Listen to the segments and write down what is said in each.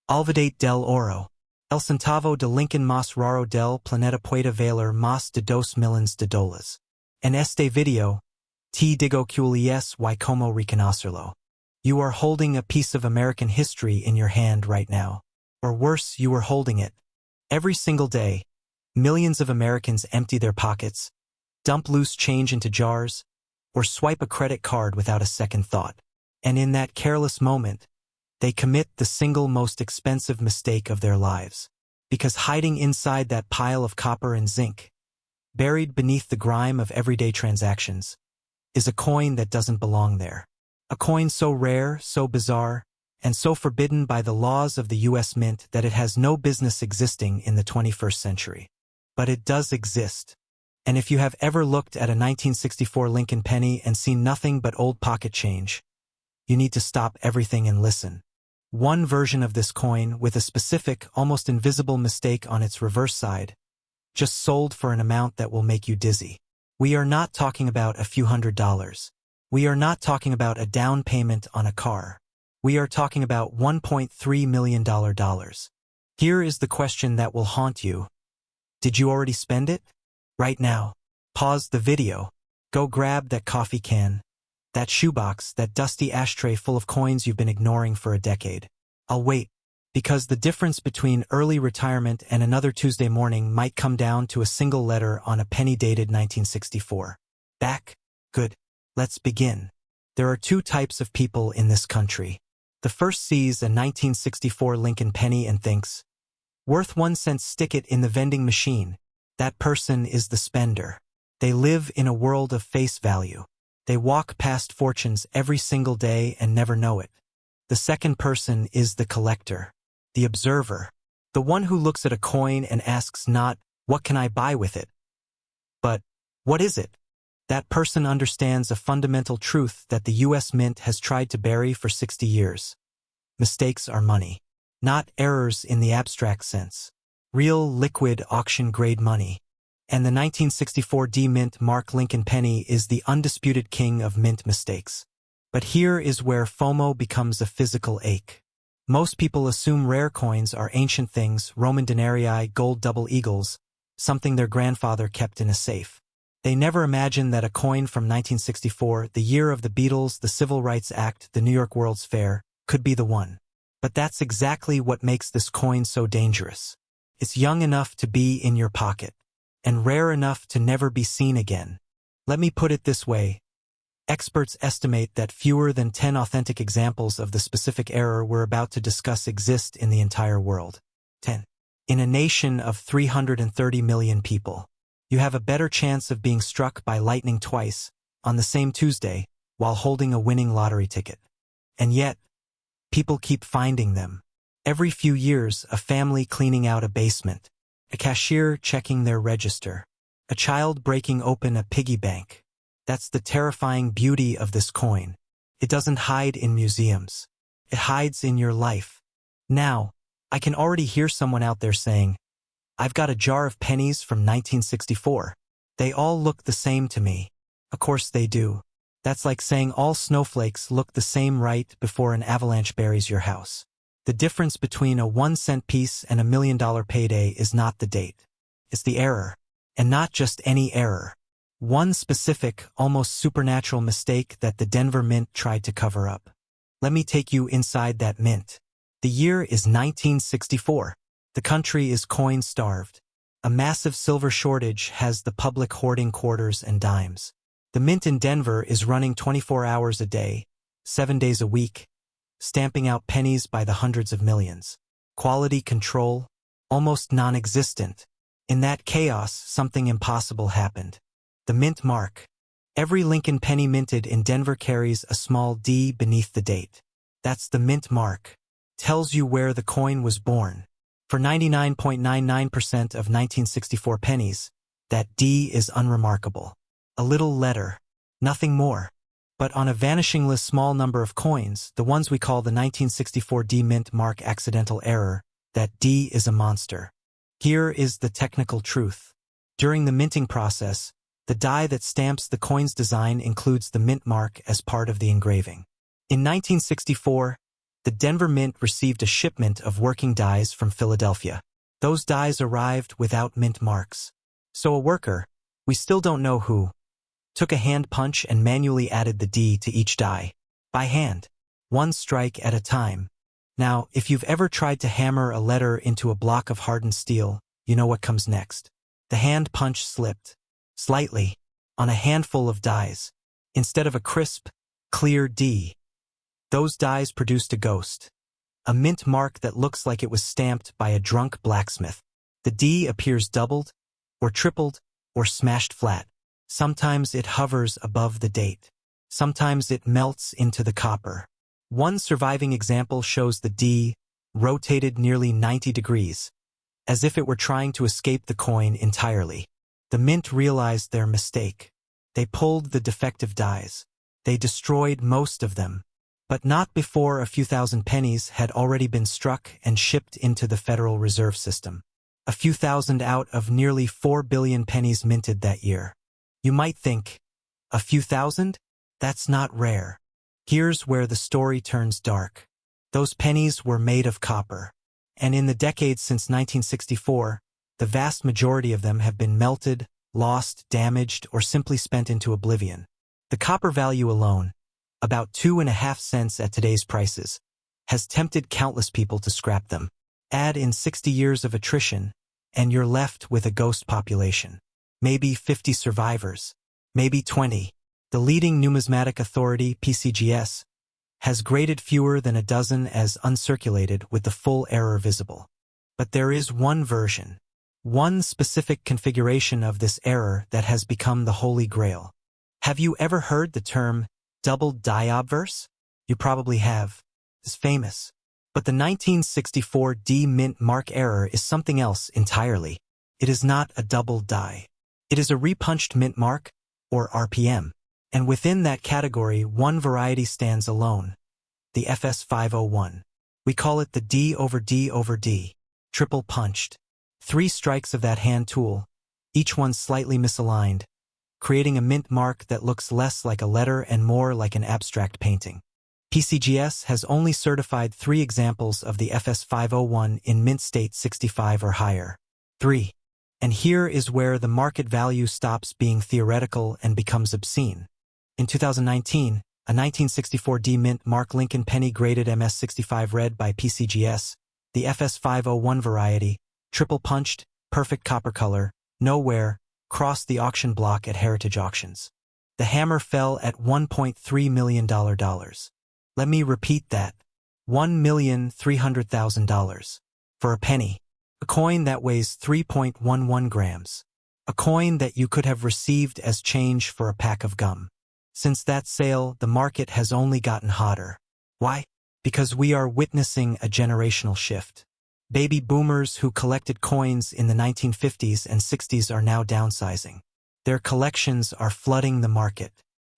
Alvidate del oro. El centavo de Lincoln más raro del planeta puede valer más de 2 millones de dólares. En este video, te digo cuáles y cómo reconocerlo. You are holding a piece of American history in your hand right now. Or worse, you are holding it. Every single day, millions of Americans empty their pockets, dump loose change into jars, or swipe a credit card without a second thought. And in that careless moment, they commit the single most expensive mistake of their lives. Because hiding inside that pile of copper and zinc, buried beneath the grime of everyday transactions, is a coin that doesn't belong there. A coin so rare, so bizarre, and so forbidden by the laws of the U.S. Mint that it has no business existing in the 21st century. But it does exist. And if you have ever looked at a 1964 Lincoln penny and seen nothing but old pocket change, you need to stop everything and listen. One version of this coin, with a specific, almost invisible mistake on its reverse side, just sold for an amount that will make you dizzy. We are not talking about a few $100s. We are not talking about a down payment on a car. We are talking about $1.3 million. Here is the question that will haunt you. Did you already spend it? Right now. Pause the video. Go grab that coffee can, that shoebox, that dusty ashtray full of coins you've been ignoring for a decade. I'll wait, because the difference between early retirement and another Tuesday morning might come down to a single letter on a penny dated 1964. Back? Good. Let's begin. There are two types of people in this country. The first sees a 1964 Lincoln penny and thinks, worth 1 cent, stick it in the vending machine. That person is the spender. They live in a world of face value. They walk past fortunes every single day and never know it. The second person is the collector, the observer, the one who looks at a coin and asks not, what can I buy with it? But, what is it? That person understands a fundamental truth that the U.S. Mint has tried to bury for 60 years. Mistakes are money. Not errors in the abstract sense. Real, liquid, auction-grade money. And the 1964 D-Mint Mark Lincoln penny is the undisputed king of mint mistakes. But here is where FOMO becomes a physical ache. Most people assume rare coins are ancient things, Roman denarii, gold double eagles, something their grandfather kept in a safe. They never imagine that a coin from 1964, the year of the Beatles, the Civil Rights Act, the New York World's Fair, could be the one. But that's exactly what makes this coin so dangerous. It's young enough to be in your pocket, and rare enough to never be seen again. Let me put it this way. Experts estimate that fewer than 10 authentic examples of the specific error we're about to discuss exist in the entire world. 10. In a nation of 330 million people, you have a better chance of being struck by lightning twice, on the same Tuesday, while holding a winning lottery ticket. And yet, people keep finding them. Every few years, a family cleaning out a basement, a cashier checking their register, a child breaking open a piggy bank. That's the terrifying beauty of this coin. It doesn't hide in museums. It hides in your life. Now, I can already hear someone out there saying, I've got a jar of pennies from 1964. They all look the same to me. Of course they do. That's like saying all snowflakes look the same right before an avalanche buries your house. The difference between a 1 cent piece and $1 million payday is not the date. It's the error. And not just any error. One specific, almost supernatural mistake that the Denver Mint tried to cover up. Let me take you inside that mint. The year is 1964. The country is coin-starved. A massive silver shortage has the public hoarding quarters and dimes. The mint in Denver is running 24 hours a day, 7 days a week, stamping out pennies by the hundreds of millions. Quality control, almost non-existent. In that chaos, something impossible happened. The mint mark. Every Lincoln penny minted in Denver carries a small D beneath the date. That's the mint mark. Tells you where the coin was born. For 99.99% of 1964 pennies, that D is unremarkable. A little letter. Nothing more. But on a vanishingly small number of coins, the ones we call the 1964 D mint mark accidental error, that D is a monster. Here is the technical truth. During the minting process, the die that stamps the coin's design includes the mint mark as part of the engraving. In 1964, The Denver Mint received a shipment of working dies from Philadelphia. Those dies arrived without mint marks. So a worker, we still don't know who, took a hand punch and manually added the D to each die. By hand. One strike at a time. Now, if you've ever tried to hammer a letter into a block of hardened steel, you know what comes next. The hand punch slipped. Slightly. On a handful of dies. Instead of a crisp, clear D. Those dies produced a ghost. A mint mark that looks like it was stamped by a drunk blacksmith. The D appears doubled, or tripled, or smashed flat. Sometimes it hovers above the date. Sometimes it melts into the copper. One surviving example shows the D rotated nearly 90 degrees, as if it were trying to escape the coin entirely. The mint realized their mistake. They pulled the defective dies. They destroyed most of them, but not before a few thousand pennies had already been struck and shipped into the Federal Reserve System. A few thousand out of nearly 4 billion pennies minted that year. You might think, a few thousand? That's not rare. Here's where the story turns dark. Those pennies were made of copper. And in the decades since 1964, the vast majority of them have been melted, lost, damaged, or simply spent into oblivion. The copper value alone, about 2.5 cents at today's prices, has tempted countless people to scrap them. Add in 60 years of attrition, and you're left with a ghost population. Maybe 50 survivors, maybe 20. The leading numismatic authority, PCGS, has graded fewer than a dozen as uncirculated with the full error visible. But there is one version, one specific configuration of this error that has become the holy grail. Have you ever heard the term doubled die obverse? You probably have. It's famous. But the 1964 D mint mark error is something else entirely. It is not a doubled die. It is a repunched mint mark, or RPM. And within that category, one variety stands alone, the FS501. We call it the D over D over D, triple punched. 3 strikes of that hand tool, each one slightly misaligned, creating a mint mark that looks less like a letter and more like an abstract painting. PCGS has only certified 3 examples of the FS501 in mint state 65 or higher. 3. And here is where the market value stops being theoretical and becomes obscene. In 2019, a 1964 D mint mark Lincoln penny graded MS65 red by PCGS, the FS501 variety, triple punched, perfect copper color, no wear, crossed the auction block at Heritage Auctions. The hammer fell at $1.3 million. Let me repeat that. $1,300,000. For a penny. A coin that weighs 3.11 grams. A coin that you could have received as change for a pack of gum. Since that sale, the market has only gotten hotter. Why? Because we are witnessing a generational shift. Baby boomers who collected coins in the 1950s and 60s are now downsizing. Their collections are flooding the market.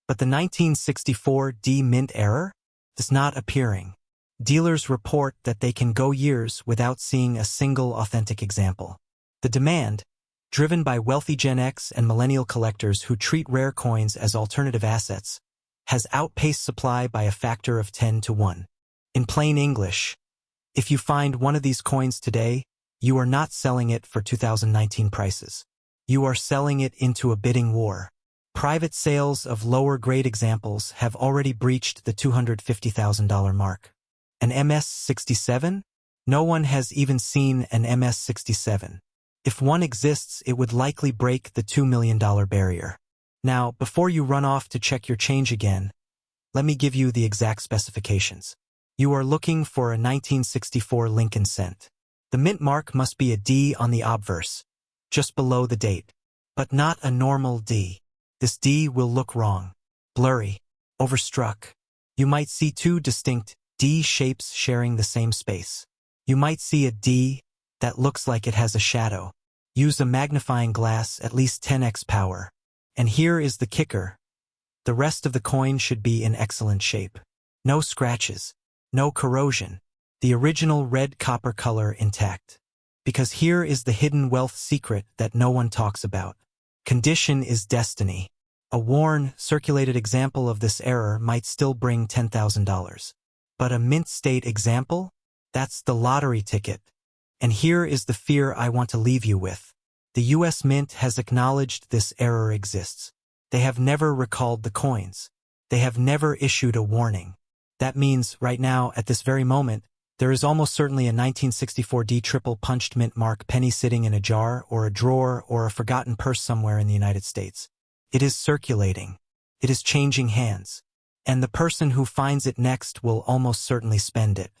But the 1964 D mint error is not appearing. Dealers report that they can go years without seeing a single authentic example. The demand, driven by wealthy Gen X and millennial collectors who treat rare coins as alternative assets, has outpaced supply by a factor of 10 to 1. In plain English, if you find one of these coins today, you are not selling it for 2019 prices. You are selling it into a bidding war. Private sales of lower-grade examples have already breached the $250,000 mark. An MS-67? No one has even seen an MS-67. If one exists, it would likely break the $2 million barrier. Now, before you run off to check your change again, let me give you the exact specifications. You are looking for a 1964 Lincoln cent. The mint mark must be a D on the obverse, just below the date, but not a normal D. This D will look wrong, blurry, overstruck. You might see 2 distinct D shapes sharing the same space. You might see a D that looks like it has a shadow. Use a magnifying glass at least 10x power. And here is the kicker. The rest of the coin should be in excellent shape. No scratches, no corrosion. The original red copper color intact. Because here is the hidden wealth secret that no one talks about. Condition is destiny. A worn, circulated example of this error might still bring $10,000. But a mint state example? That's the lottery ticket. And here is the fear I want to leave you with. The U.S. Mint has acknowledged this error exists. They have never recalled the coins. They have never issued a warning. That means, right now, at this very moment, there is almost certainly a 1964D triple-punched mint mark penny sitting in a jar or a drawer or a forgotten purse somewhere in the United States. It is circulating. It is changing hands. And the person who finds it next will almost certainly spend it.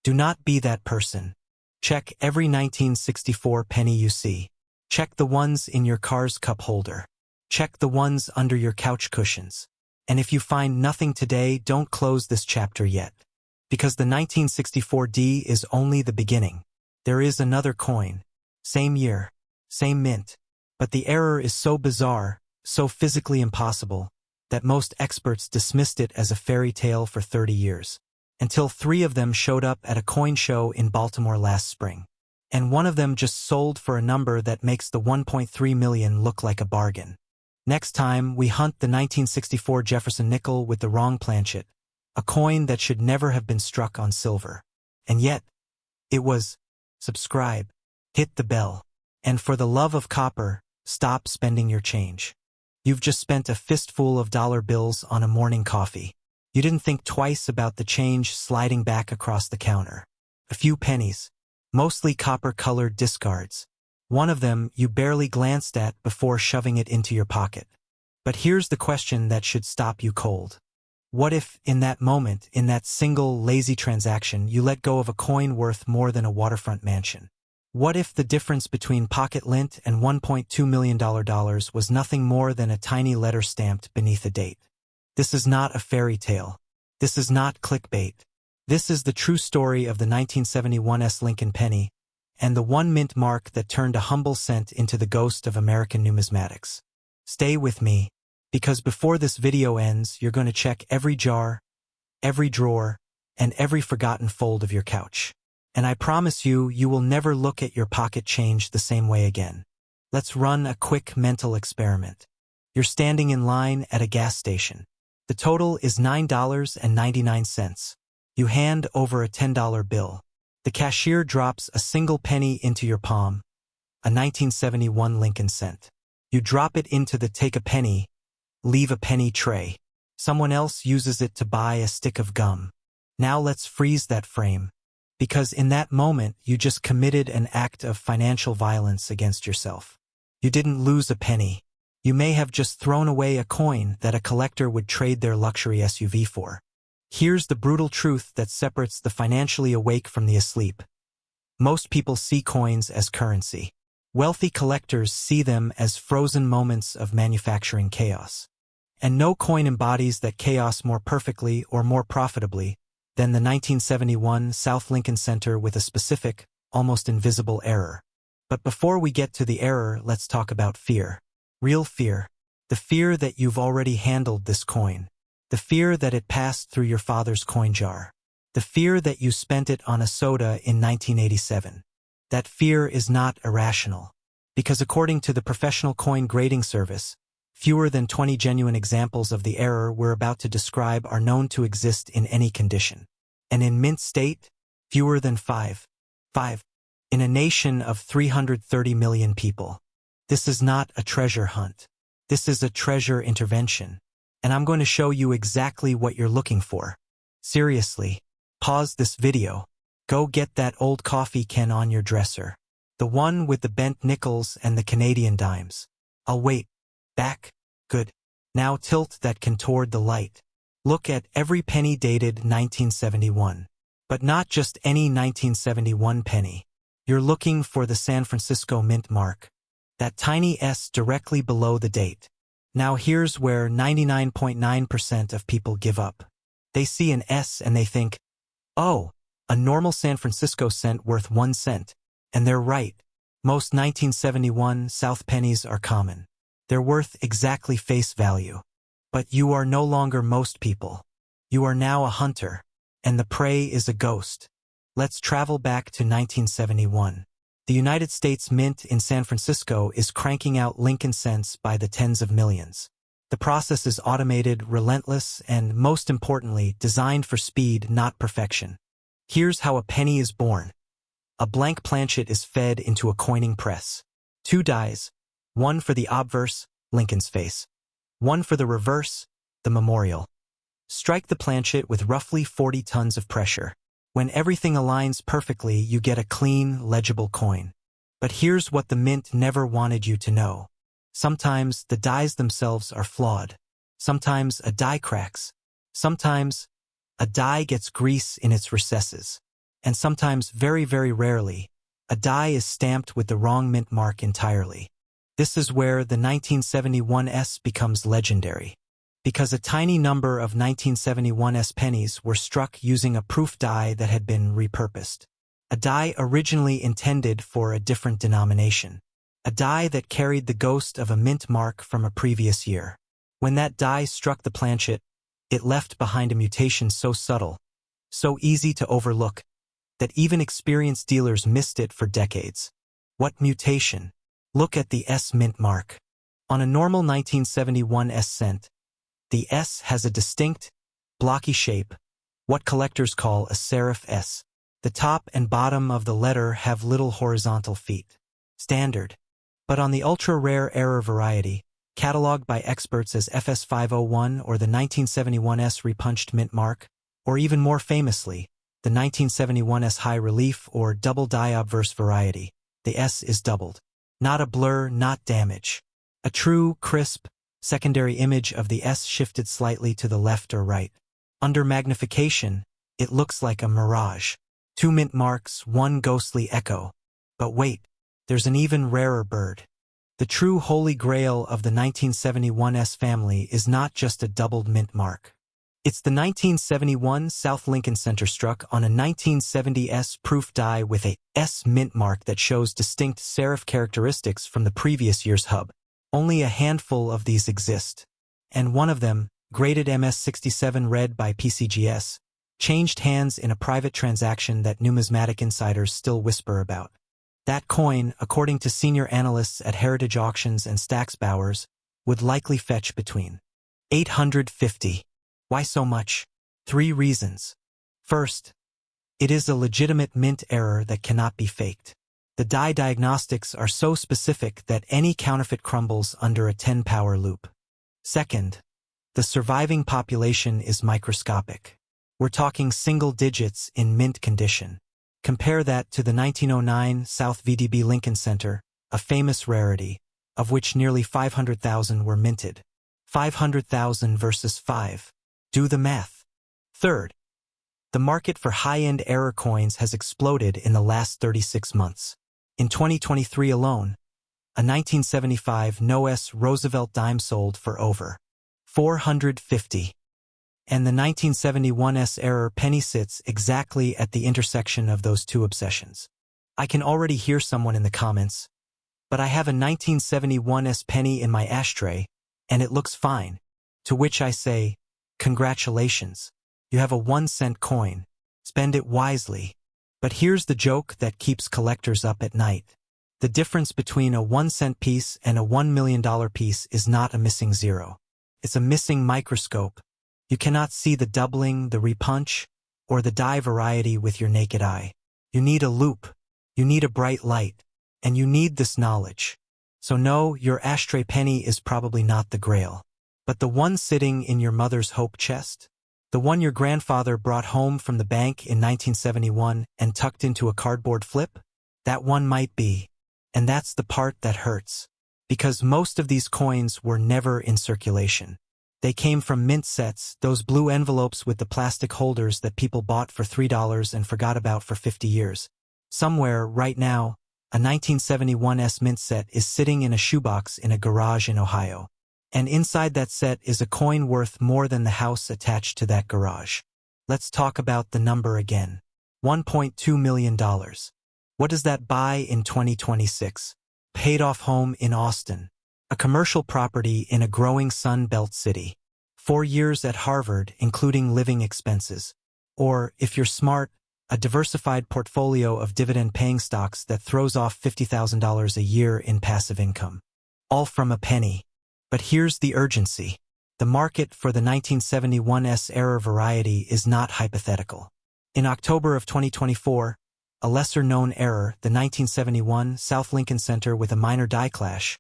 Do not be that person. Check every 1964 penny you see. Check the ones in your car's cup holder. Check the ones under your couch cushions. And if you find nothing today, don't close this chapter yet. Because the 1964D is only the beginning. There is another coin. Same year. Same mint. But the error is so bizarre, so physically impossible, that most experts dismissed it as a fairy tale for 30 years. Until 3 of them showed up at a coin show in Baltimore last spring. And one of them just sold for a number that makes the 1.3 million look like a bargain. Next time, we hunt the 1964 Jefferson nickel with the wrong planchet, a coin that should never have been struck on silver. And yet, it was. Subscribe. Hit the bell. And for the love of copper, stop spending your change. You've just spent a fistful of dollar bills on a morning coffee. You didn't think twice about the change sliding back across the counter. A few pennies. Mostly copper-colored discards. One of them you barely glanced at before shoving it into your pocket. But here's the question that should stop you cold. What if, in that moment, in that single, lazy transaction, you let go of a coin worth more than a waterfront mansion? What if the difference between pocket lint and $1.2 million was nothing more than a tiny letter stamped beneath a date? This is not a fairy tale. This is not clickbait. This is the true story of the 1971 Lincoln penny, and the one mint mark that turned a humble cent into the ghost of American numismatics. Stay with me, because before this video ends, you're going to check every jar, every drawer, and every forgotten fold of your couch. And I promise you, you will never look at your pocket change the same way again. Let's run a quick mental experiment. You're standing in line at a gas station. The total is $9.99. You hand over a $10 bill. The cashier drops a single penny into your palm, a 1971 Lincoln cent. You drop it into the take a penny, leave a penny tray. Someone else uses it to buy a stick of gum. Now let's freeze that frame, because in that moment you just committed an act of financial violence against yourself. You didn't lose a penny. You may have just thrown away a coin that a collector would trade their luxury SUV for. Here's the brutal truth that separates the financially awake from the asleep. Most people see coins as currency. Wealthy collectors see them as frozen moments of manufacturing chaos. And no coin embodies that chaos more perfectly or more profitably than the 1971 South Lincoln Center with a specific, almost invisible error. But before we get to the error, let's talk about fear. Real fear. The fear that you've already handled this coin. The fear that it passed through your father's coin jar. The fear that you spent it on a soda in 1987. That fear is not irrational. Because according to the Professional Coin Grading Service, fewer than 20 genuine examples of the error we're about to describe are known to exist in any condition. And in mint state, fewer than 5. In a nation of 330 million people. This is not a treasure hunt. This is a treasure intervention. And I'm going to show you exactly what you're looking for. Seriously, pause this video. Go get that old coffee can on your dresser. The one with the bent nickels and the Canadian dimes. I'll wait. Back. Good. Now tilt that can toward the light. Look at every penny dated 1971. But not just any 1971 penny. You're looking for the San Francisco mint mark. That tiny S directly below the date. Now here's where 99.9% of people give up. They see an S and they think, oh, a normal San Francisco cent worth 1 cent. And they're right. Most 1971 South pennies are common. They're worth exactly face value. But you are no longer most people. You are now a hunter. And the prey is a ghost. Let's travel back to 1971. The United States Mint in San Francisco is cranking out Lincoln cents by the tens of millions. The process is automated, relentless, and, most importantly, designed for speed, not perfection. Here's how a penny is born. A blank planchet is fed into a coining press. 2 dies, one for the obverse, Lincoln's face, one for the reverse, the memorial. Strike the planchet with roughly 40 tons of pressure. When everything aligns perfectly, you get a clean, legible coin. But here's what the mint never wanted you to know. Sometimes the dies themselves are flawed. Sometimes a die cracks. Sometimes a die gets grease in its recesses. And sometimes, very, very rarely, a die is stamped with the wrong mint mark entirely. This is where the 1971s becomes legendary. Because a tiny number of 1971s pennies were struck using a proof die that had been repurposed. A die originally intended for a different denomination. A die that carried the ghost of a mint mark from a previous year. When that die struck the planchet, it left behind a mutation so subtle, so easy to overlook, that even experienced dealers missed it for decades. What mutation? Look at the S mint mark. On a normal 1971 S cent, the S has a distinct, blocky shape, what collectors call a serif S. The top and bottom of the letter have little horizontal feet. Standard. But on the ultra-rare error variety, cataloged by experts as FS501 or the 1971S repunched mint mark, or even more famously, the 1971S high relief or double die obverse variety, the S is doubled. Not a blur, not damage. A true, crisp, secondary image of the S shifted slightly to the left or right. Under magnification, it looks like a mirage. 2 mint marks, 1 ghostly echo. But wait, there's an even rarer bird. The true holy grail of the 1971S family is not just a doubled mint mark. It's the 1971 South Lincoln Center struck on a 1970S proof die with a S mint mark that shows distinct serif characteristics from the previous year's hub. Only a handful of these exist. And one of them, graded MS67 red by PCGS, changed hands in a private transaction that numismatic insiders still whisper about. That coin, according to senior analysts at Heritage Auctions and Stack's Bowers, would likely fetch between $850. Why so much? 3 reasons. First, it is a legitimate mint error that cannot be faked. The die diagnostics are so specific that any counterfeit crumbles under a 10-power loop. Second, the surviving population is microscopic. We're talking single digits in mint condition. Compare that to the 1909 South VDB Lincoln Center, a famous rarity, of which nearly 500,000 were minted. 500,000 versus 5. Do the math. Third, the market for high-end error coins has exploded in the last 36 months. In 2023 alone, a 1975 No-S Roosevelt dime sold for over $450. And the 1971S error penny sits exactly at the intersection of those two obsessions. I can already hear someone in the comments, but I have a 1971S penny in my ashtray, and it looks fine. To which I say, congratulations. You have a 1-cent coin. Spend it wisely. But here's the joke that keeps collectors up at night. The difference between a 1-cent piece and a $1 million piece is not a missing zero. It's a missing microscope. You cannot see the doubling, the repunch, or the die variety with your naked eye. You need a loupe. You need a bright light. And you need this knowledge. So no, your ashtray penny is probably not the grail. But the one sitting in your mother's hope chest? The one your grandfather brought home from the bank in 1971 and tucked into a cardboard flip? That one might be. And that's the part that hurts. Because most of these coins were never in circulation. They came from mint sets, those blue envelopes with the plastic holders that people bought for $3 and forgot about for 50 years. Somewhere, right now, a 1971S mint set is sitting in a shoebox in a garage in Ohio. And inside that set is a coin worth more than the house attached to that garage. Let's talk about the number again. $1.2 million. What does that buy in 2026? Paid-off home in Austin. A commercial property in a growing Sun Belt city. 4 years at Harvard, including living expenses. Or, if you're smart, a diversified portfolio of dividend-paying stocks that throws off $50,000 a year in passive income. All from a penny. But here's the urgency. The market for the 1971's error variety is not hypothetical. In October of 2024, a lesser-known error, the 1971 South Lincoln Center with a minor die clash,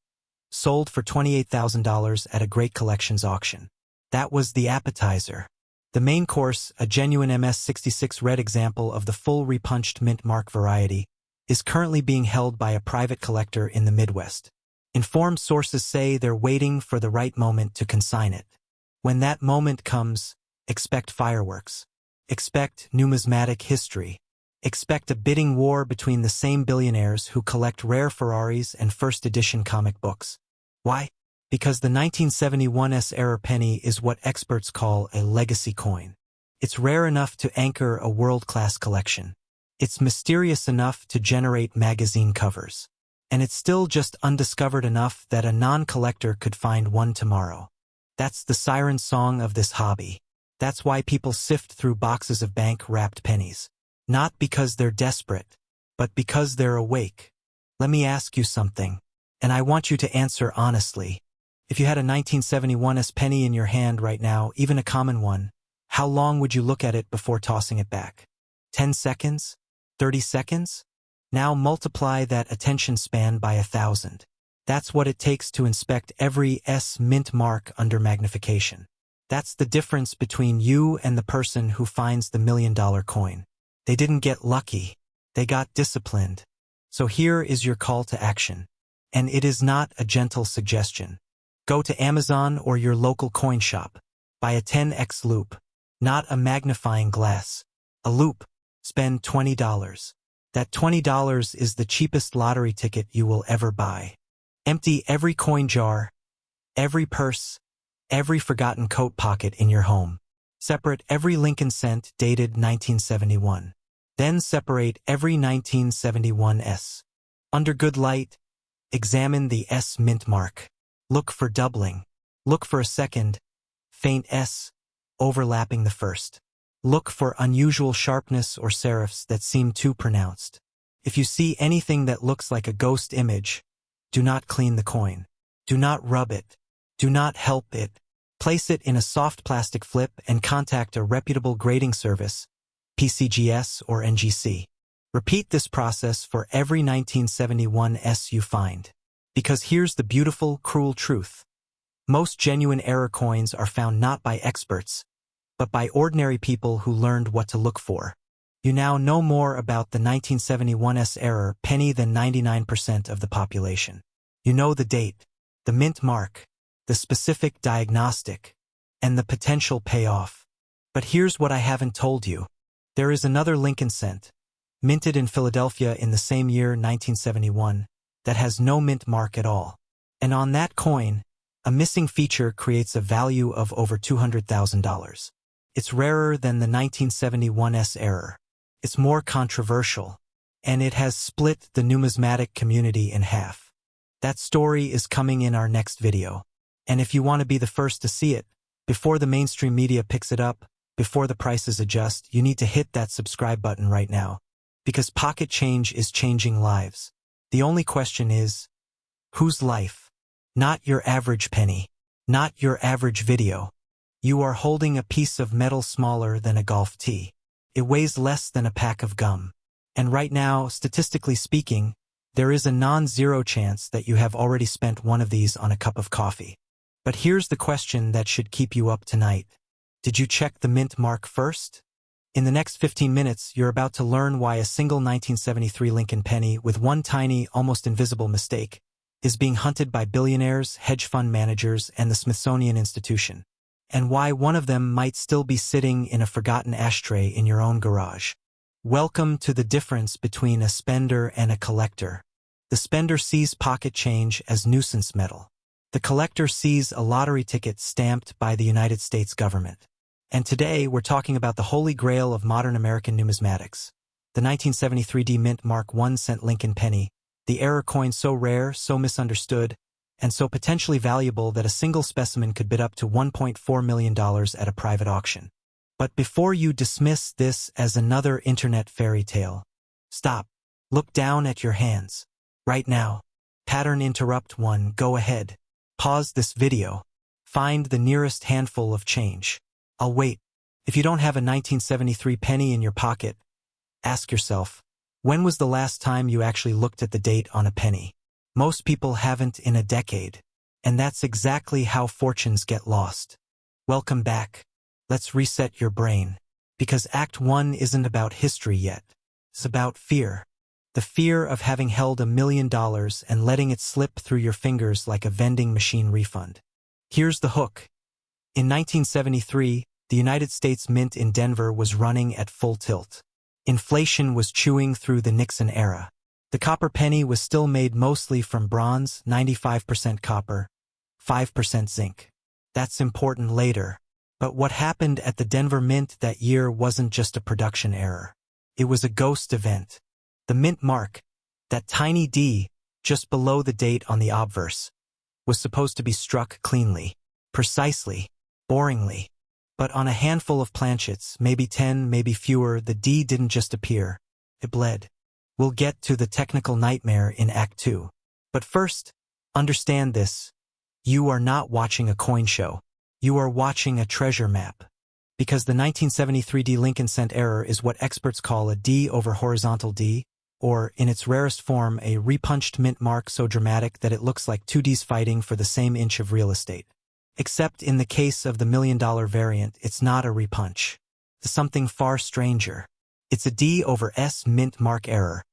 sold for $28,000 at a Great Collections auction. That was the appetizer. The main course, a genuine MS-66 red example of the full repunched mint mark variety, is currently being held by a private collector in the Midwest. Informed sources say they're waiting for the right moment to consign it. When that moment comes, expect fireworks. Expect numismatic history. Expect a bidding war between the same billionaires who collect rare Ferraris and first edition comic books. Why? Because the 1971's error penny is what experts call a legacy coin. It's rare enough to anchor a world-class collection. It's mysterious enough to generate magazine covers. And it's still just undiscovered enough that a non-collector could find one tomorrow. That's the siren song of this hobby. That's why people sift through boxes of bank-wrapped pennies. Not because they're desperate, but because they're awake. Let me ask you something, and I want you to answer honestly. If you had a 1971's penny in your hand right now, even a common one, how long would you look at it before tossing it back? 10 seconds? 30 seconds? Now multiply that attention span by 1,000. That's what it takes to inspect every mint mark under magnification. That's the difference between you and the person who finds the $1 million coin. They didn't get lucky. They got disciplined. So here is your call to action. And it is not a gentle suggestion. Go to Amazon or your local coin shop. Buy a 10x loupe. Not a magnifying glass. A loupe. Spend $20. That $20 is the cheapest lottery ticket you will ever buy. Empty every coin jar, every purse, every forgotten coat pocket in your home. Separate every Lincoln cent dated 1971. Then separate every 1971's. Under good light, examine the S mint mark. Look for doubling. Look for a second, faint S, overlapping the first. Look for unusual sharpness or serifs that seem too pronounced. If you see anything that looks like a ghost image, do not clean the coin. Do not rub it. Do not help it. Place it in a soft plastic flip and contact a reputable grading service, PCGS or NGC. Repeat this process for every 1971's you find. Because here's the beautiful, cruel truth. Most genuine error coins are found not by experts, but by ordinary people who learned what to look for. You now know more about the 1971's error penny than 99% of the population. You know the date, the mint mark, the specific diagnostic, and the potential payoff. But here's what I haven't told you. There is another Lincoln cent, minted in Philadelphia in the same year, 1971, that has no mint mark at all. And on that coin, a missing feature creates a value of over $200,000. It's rarer than the 1971's error. It's more controversial, and it has split the numismatic community in half. That story is coming in our next video. And if you want to be the first to see it, before the mainstream media picks it up, before the prices adjust, you need to hit that subscribe button right now. Because pocket change is changing lives. The only question is, whose life? Not your average penny. Not your average video. You are holding a piece of metal smaller than a golf tee. It weighs less than a pack of gum. And right now, statistically speaking, there is a non-zero chance that you have already spent one of these on a cup of coffee. But here's the question that should keep you up tonight. Did you check the mint mark first? In the next 15 minutes, you're about to learn why a single 1973 Lincoln penny with one tiny, almost invisible mistake is being hunted by billionaires, hedge fund managers, and the Smithsonian Institution, and why one of them might still be sitting in a forgotten ashtray in your own garage. Welcome to the difference between a spender and a collector. The spender sees pocket change as nuisance metal. The collector sees a lottery ticket stamped by the United States government. And today, we're talking about the holy grail of modern American numismatics, the 1973 D Mint Mark 1 cent Lincoln penny, the error coin so rare, so misunderstood, and so potentially valuable that a single specimen could bid up to $1.4 million at a private auction. But before you dismiss this as another internet fairy tale, stop. Look down at your hands. Right now. Pattern interrupt 1, go ahead. Pause this video. Find the nearest handful of change. I'll wait. If you don't have a 1973 penny in your pocket, ask yourself, when was the last time you actually looked at the date on a penny? Most people haven't in a decade. And that's exactly how fortunes get lost. Welcome back. Let's reset your brain. Because Act 1 isn't about history yet. It's about fear. The fear of having held $1 million and letting it slip through your fingers like a vending machine refund. Here's the hook. In 1973, the United States Mint in Denver was running at full tilt. Inflation was chewing through the Nixon era. The copper penny was still made mostly from bronze, 95% copper, 5% zinc. That's important later. But what happened at the Denver Mint that year wasn't just a production error. It was a ghost event. The mint mark, that tiny D, just below the date on the obverse, was supposed to be struck cleanly, precisely, boringly. But on a handful of planchets, maybe 10, maybe fewer, the D didn't just appear. It bled. We'll get to the technical nightmare in Act 2. But first, understand this. You are not watching a coin show. You are watching a treasure map. Because the 1973 D Lincoln cent error is what experts call a D over horizontal D, or, in its rarest form, a repunched mint mark so dramatic that it looks like two Ds fighting for the same inch of real estate. Except in the case of the $1 million variant, it's not a repunch. It's something far stranger. It's a D over S mint mark error.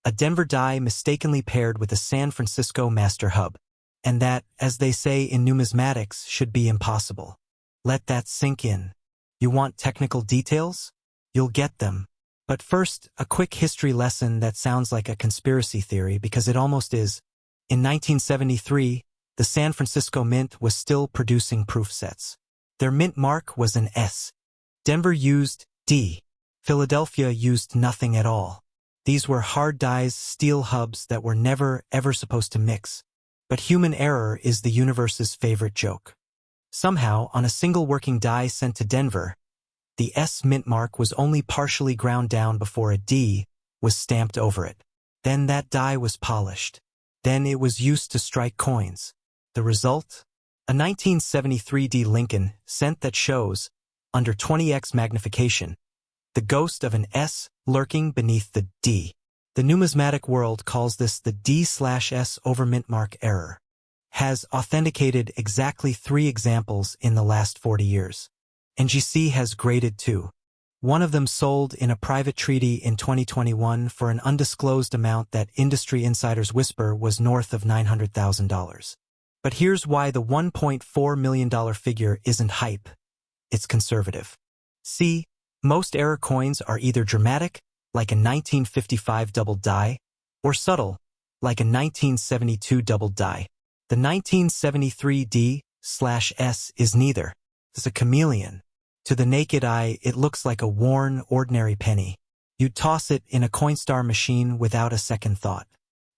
A Denver die mistakenly paired with a San Francisco master hub. And that, as they say in numismatics, should be impossible. Let that sink in. You want technical details? You'll get them. But first, a quick history lesson that sounds like a conspiracy theory because it almost is. In 1973, the San Francisco Mint was still producing proof sets. Their mint mark was an S. Denver used D. Philadelphia used nothing at all. These were hard dies, steel hubs that were never, ever supposed to mix. But human error is the universe's favorite joke. Somehow, on a single working die sent to Denver, the S mint mark was only partially ground down before a D was stamped over it. Then that die was polished. Then it was used to strike coins. The result? A 1973 D Lincoln cent that shows, under 20x magnification, the ghost of an S lurking beneath the D. The numismatic world calls this the D/S over mint mark error. Has authenticated exactly 3 examples in the last 40 years. NGC has graded 2. One of them sold in a private treaty in 2021 for an undisclosed amount that industry insiders whisper was north of $900,000. But here's why the $1.4 million figure isn't hype. It's conservative. See, most error coins are either dramatic, like a 1955 double die, or subtle, like a 1972 double die. The 1973 D/S is neither. It's a chameleon. To the naked eye, it looks like a worn, ordinary penny. You'd toss it in a Coinstar machine without a second thought.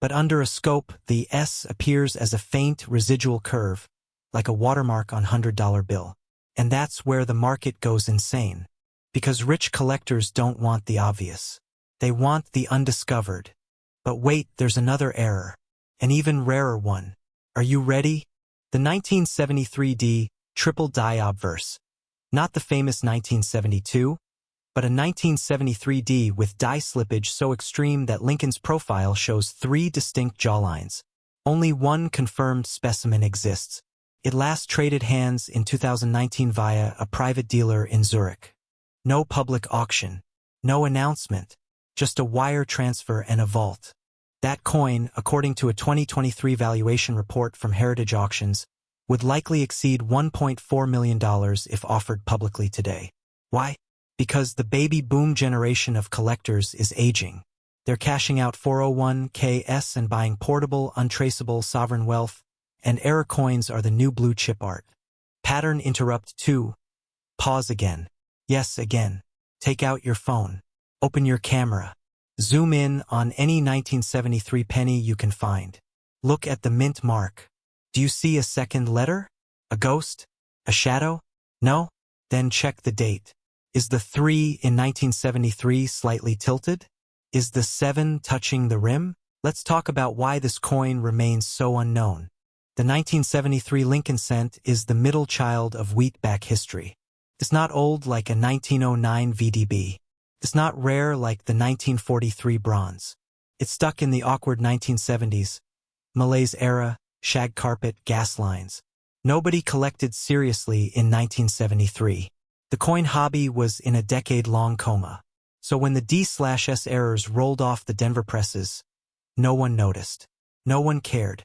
But under a scope, the S appears as a faint residual curve, like a watermark on $100 bill. And that's where the market goes insane. Because rich collectors don't want the obvious. They want the undiscovered. But wait, there's another error. An even rarer one. Are you ready? The 1973 D triple die obverse. Not the famous 1972, but a 1973 D with die slippage so extreme that Lincoln's profile shows 3 distinct jawlines. Only one confirmed specimen exists. It last traded hands in 2019 via a private dealer in Zurich. No public auction. No announcement. Just a wire transfer and a vault. That coin, according to a 2023 valuation report from Heritage Auctions, would likely exceed $1.4 million if offered publicly today. Why? Because the baby boom generation of collectors is aging. They're cashing out 401(k)s and buying portable, untraceable sovereign wealth, and error coins are the new blue chip art. Pattern interrupt 2. Pause again. Yes, again. Take out your phone. Open your camera. Zoom in on any 1973 penny you can find. Look at the mint mark. Do you see a second letter? A ghost? A shadow? No? Then check the date. Is the 3 in 1973 slightly tilted? Is the 7 touching the rim? Let's talk about why this coin remains so unknown. The 1973 Lincoln cent is the middle child of wheatback history. It's not old like a 1909 VDB. It's not rare like the 1943 bronze. It's stuck in the awkward 1970s, malaise era, shag carpet, gas lines. Nobody collected seriously in 1973. The coin hobby was in a decade-long coma. So when the D/S errors rolled off the Denver presses, no one noticed. No one cared.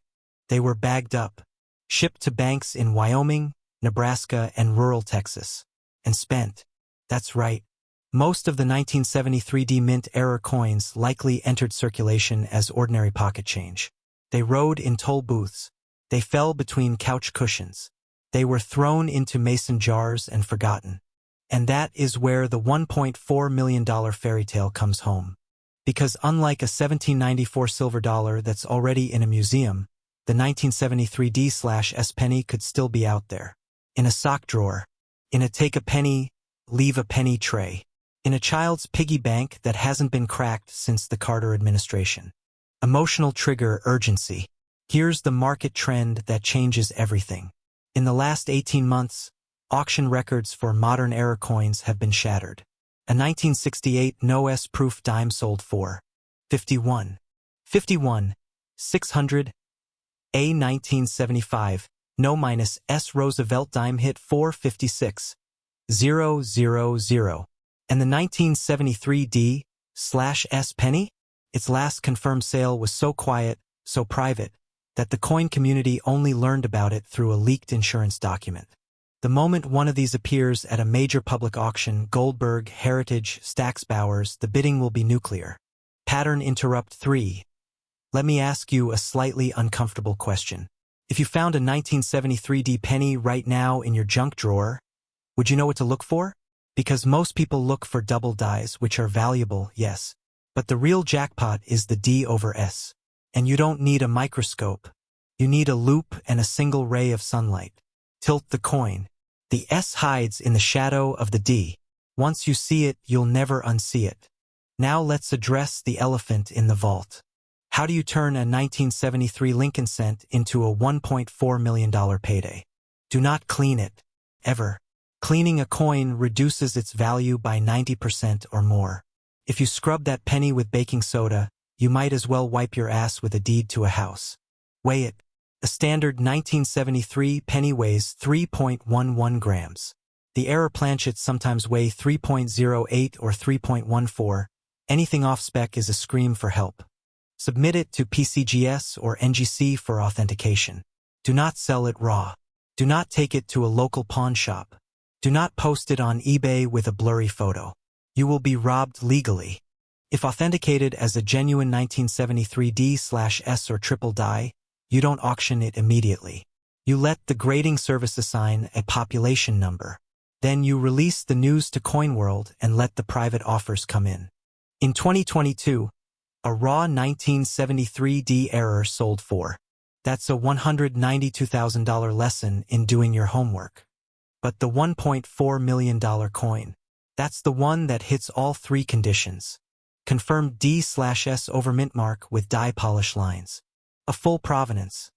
They were bagged up, shipped to banks in Wyoming, Nebraska, and rural Texas, and spent. That's right. Most of the 1973 D mint error coins likely entered circulation as ordinary pocket change. They rode in toll booths. They fell between couch cushions. They were thrown into mason jars and forgotten. And that is where the $1.4 million fairy tale comes home. Because unlike a 1794 silver dollar that's already in a museum, the 1973 D/S penny could still be out there. In a sock drawer. In a take a penny, leave a penny tray. In a child's piggy bank that hasn't been cracked since the Carter administration. Emotional trigger, urgency. Here's the market trend that changes everything. In the last 18 months, auction records for modern era coins have been shattered. A 1968 no-S proof dime sold for $51, 600. A 1975 no-S Roosevelt dime hit for $56, 000. And the 1973 D/S penny? Its last confirmed sale was so quiet, so private, that the coin community only learned about it through a leaked insurance document. The moment one of these appears at a major public auction, Goldberg, Heritage, Stack's Bowers, the bidding will be nuclear. Pattern interrupt 3. Let me ask you a slightly uncomfortable question. If you found a 1973 D penny right now in your junk drawer, would you know what to look for? Because most people look for double dies, which are valuable, yes. But the real jackpot is the D/S. And you don't need a microscope. You need a loupe and a single ray of sunlight. Tilt the coin. The S hides in the shadow of the D. Once you see it, you'll never unsee it. Now let's address the elephant in the vault. How do you turn a 1973 Lincoln cent into a $1.4 million payday? Do not clean it. Ever. Cleaning a coin reduces its value by 90% or more. If you scrub that penny with baking soda, you might as well wipe your ass with a deed to a house. Weigh it. A standard 1973 penny weighs 3.11 grams. The error planchets sometimes weigh 3.08 or 3.14. Anything off-spec is a scream for help. Submit it to PCGS or NGC for authentication. Do not sell it raw. Do not take it to a local pawn shop. Do not post it on eBay with a blurry photo. You will be robbed legally. If authenticated as a genuine 1973 D/S or triple die, you don't auction it immediately. You let the grading service assign a population number. Then you release the news to CoinWorld and let the private offers come in. In 2022, a raw 1973 D error sold for. That's a $192,000 lesson in doing your homework. But the $1.4 million coin, that's the one that hits all three conditions. Confirmed D/S over mint mark with die polish lines. A full provenance,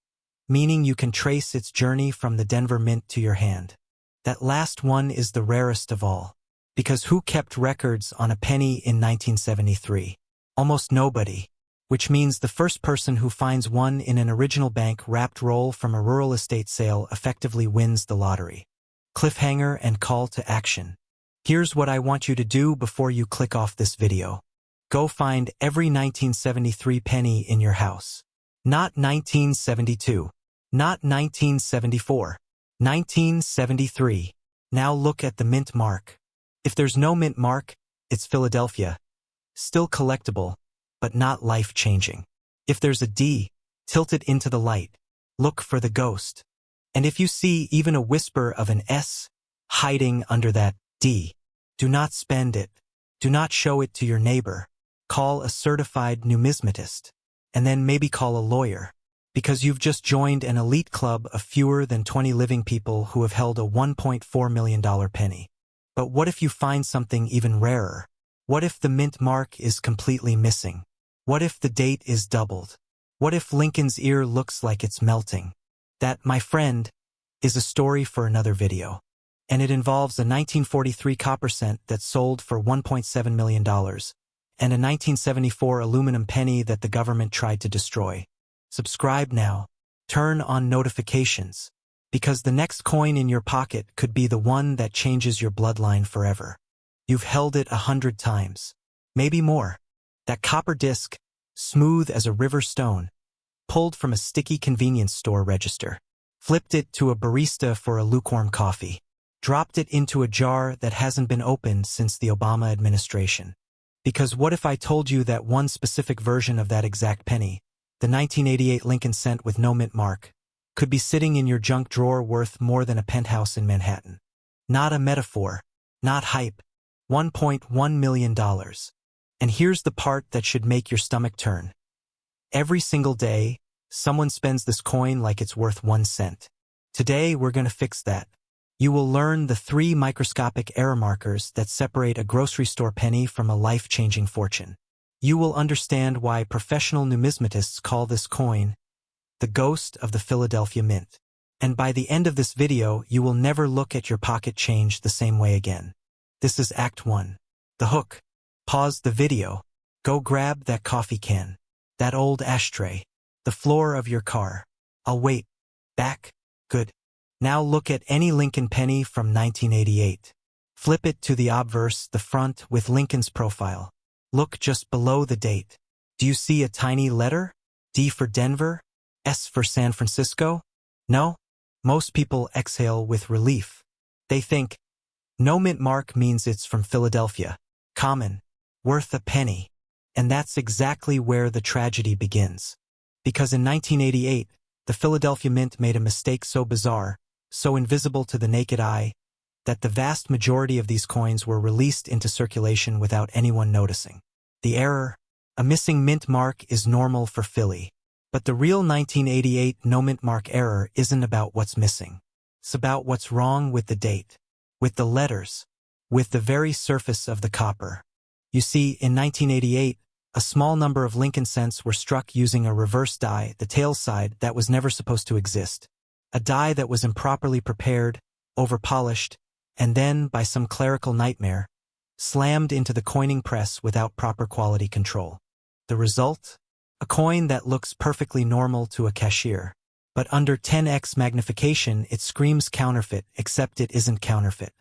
meaning you can trace its journey from the Denver mint to your hand. That last one is the rarest of all. Because who kept records on a penny in 1973? Almost nobody. Which means the first person who finds one in an original bank-wrapped roll from a rural estate sale effectively wins the lottery. Cliffhanger and call to action. Here's what I want you to do before you click off this video. Go find every 1973 penny in your house. Not 1972. Not 1974. 1973. Now look at the mint mark. If there's no mint mark, it's Philadelphia. Still collectible, but not life-changing. If there's a D, tilt it into the light. Look for the ghost. And if you see even a whisper of an S hiding under that D, do not spend it. Do not show it to your neighbor. Call a certified numismatist. And then maybe call a lawyer. Because you've just joined an elite club of fewer than 20 living people who have held a $1.4 million penny. But what if you find something even rarer? What if the mint mark is completely missing? What if the date is doubled? What if Lincoln's ear looks like it's melting? That, my friend, is a story for another video. And it involves a 1943 copper cent that sold for $1.7 million, and a 1974 aluminum penny that the government tried to destroy. Subscribe now. Turn on notifications, because the next coin in your pocket could be the one that changes your bloodline forever. You've held it 100 times, maybe more. That copper disc, smooth as a river stone, pulled from a sticky convenience store register, flipped it to a barista for a lukewarm coffee, dropped it into a jar that hasn't been opened since the Obama administration. Because what if I told you that one specific version of that exact penny, the 1988 Lincoln cent with no mint mark, could be sitting in your junk drawer worth more than a penthouse in Manhattan? Not a metaphor, not hype, $1.1 million. And here's the part that should make your stomach turn. Every single day, someone spends this coin like it's worth 1 cent. Today, we're going to fix that. You will learn the 3 microscopic error markers that separate a grocery store penny from a life-changing fortune. You will understand why professional numismatists call this coin the ghost of the Philadelphia Mint. And by the end of this video, you will never look at your pocket change the same way again. This is Act 1. The hook. Pause the video. Go grab that coffee can, that old ashtray, the floor of your car. I'll wait. Back. Good. Now look at any Lincoln penny from 1988. Flip it to the obverse, the front, with Lincoln's profile. Look just below the date. Do you see a tiny letter? D for Denver? S for San Francisco? No? Most people exhale with relief. They think, no mint mark means it's from Philadelphia. Common. Worth a penny. And that's exactly where the tragedy begins. Because in 1988, the Philadelphia Mint made a mistake so bizarre, so invisible to the naked eye, that the vast majority of these coins were released into circulation without anyone noticing. The error, a missing mint mark, is normal for Philly. But the real 1988 no mint mark error isn't about what's missing. It's about what's wrong with the date, with the letters, with the very surface of the copper. You see, in 1988, a small number of Lincoln cents were struck using a reverse die, the tail side, that was never supposed to exist. A die that was improperly prepared, over-polished, and then, by some clerical nightmare, slammed into the coining press without proper quality control. The result? A coin that looks perfectly normal to a cashier. But under 10x magnification, it screams counterfeit, except it isn't counterfeit.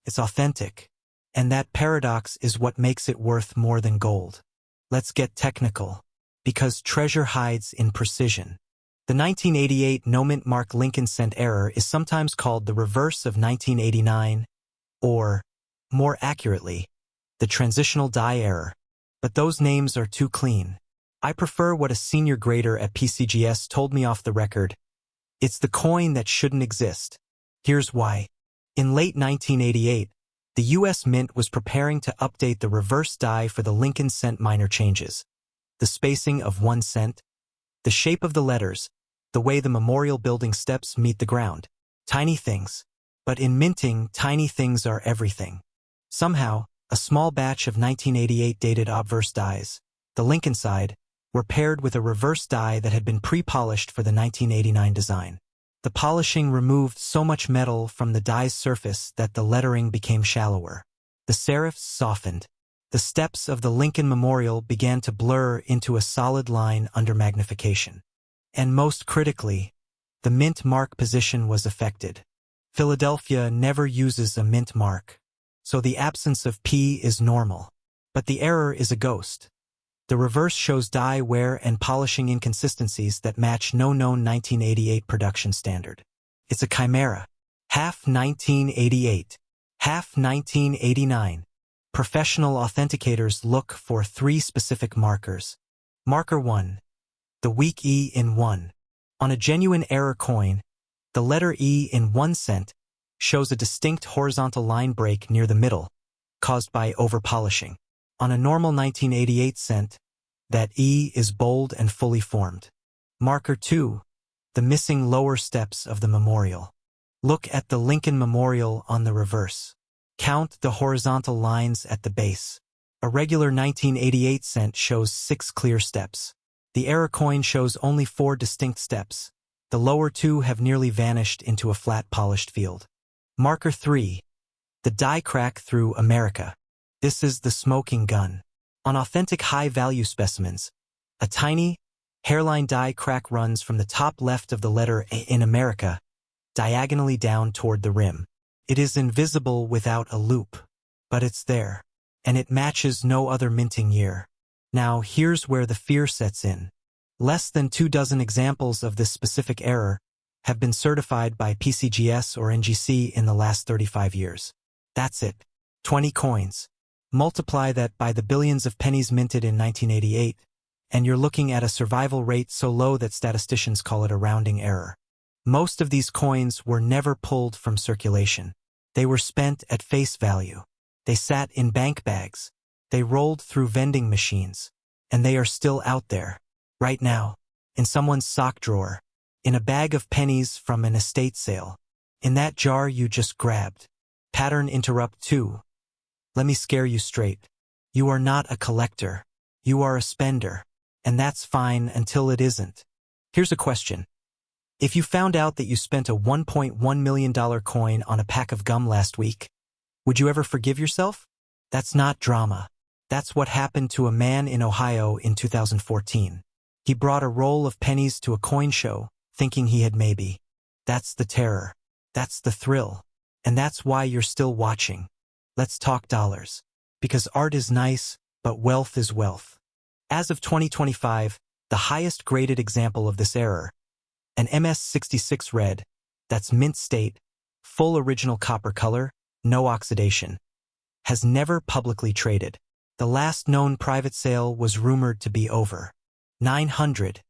It's authentic. And that paradox is what makes it worth more than gold. Let's get technical. Because treasure hides in precision. The 1988 no mint mark Lincoln cent error is sometimes called the reverse of 1989, or, more accurately, the transitional die error. But those names are too clean. I prefer what a senior grader at PCGS told me off the record. It's the coin that shouldn't exist. Here's why. In late 1988, the U.S. Mint was preparing to update the reverse die for the Lincoln cent minor changes. The spacing of 1 cent, the shape of the letters, the way the memorial building steps meet the ground. Tiny things. But in minting, tiny things are everything. Somehow, a small batch of 1988 dated obverse dies, the Lincoln side, were paired with a reverse die that had been pre-polished for the 1989 design. The polishing removed so much metal from the die's surface that the lettering became shallower. The serifs softened. The steps of the Lincoln Memorial began to blur into a solid line under magnification. And most critically, the mint mark position was affected. Philadelphia never uses a mint mark, so the absence of P is normal. But the error is a ghost. The reverse shows die wear and polishing inconsistencies that match no known 1988 production standard. It's a chimera. Half 1988. Half 1989. Professional authenticators look for 3 specific markers. Marker 1. The weak E in 1. On a genuine error coin, the letter E in 1 cent shows a distinct horizontal line break near the middle, caused by over-polishing. On a normal 1988 cent, that E is bold and fully formed. Marker 2. The missing lower steps of the memorial. Look at the Lincoln Memorial on the reverse. Count the horizontal lines at the base. A regular 1988 cent shows 6 clear steps. The error coin shows only 4 distinct steps. The lower two have nearly vanished into a flat polished field. Marker 3. The die crack through America. This is the smoking gun. On authentic high-value specimens, a tiny, hairline die crack runs from the top left of the letter A in America, diagonally down toward the rim. It is invisible without a loop, but it's there, and it matches no other minting year. Now here's where the fear sets in. Less than 24 examples of this specific error have been certified by PCGS or NGC in the last 35 years. That's it. 20 coins. Multiply that by the billions of pennies minted in 1988, and you're looking at a survival rate so low that statisticians call it a rounding error. Most of these coins were never pulled from circulation. They were spent at face value. They sat in bank bags. They rolled through vending machines. And they are still out there. Right now. In someone's sock drawer. In a bag of pennies from an estate sale. In that jar you just grabbed. Pattern interrupt 2. Let me scare you straight. You are not a collector. You are a spender. And that's fine until it isn't. Here's a question. If you found out that you spent a $1.1 million coin on a pack of gum last week, would you ever forgive yourself? That's not drama. That's what happened to a man in Ohio in 2014. He brought a roll of pennies to a coin show, thinking he had maybe. That's the terror. That's the thrill. And that's why you're still watching. Let's talk dollars. Because art is nice, but wealth is wealth. As of 2025, the highest graded example of this error, an MS66 red, that's mint state, full original copper color, no oxidation, has never publicly traded. The last known private sale was rumored to be over 900.